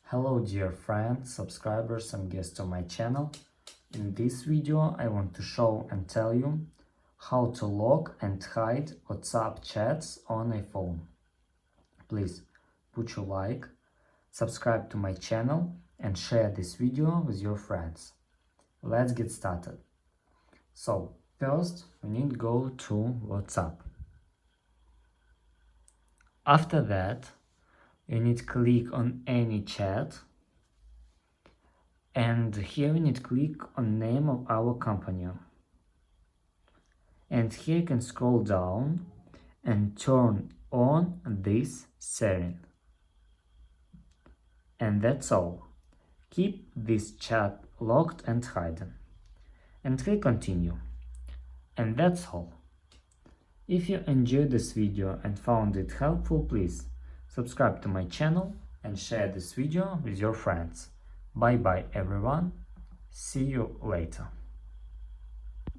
Hello dear friends, subscribers and guests on my channel. In this video I want to show and tell you how to lock and hide WhatsApp chats on iPhone. Please put your like, subscribe to my channel and share this video with your friends. Let's get started. So first we need to go to WhatsApp. After that you need to click on any chat, and here we need to click on name of our company, and here you can scroll down and turn on this setting, and that's all. Keep this chat locked and hidden and click continue, and that's all. If you enjoyed this video and found it helpful, please subscribe to my channel and share this video with your friends. Bye bye everyone, see you later.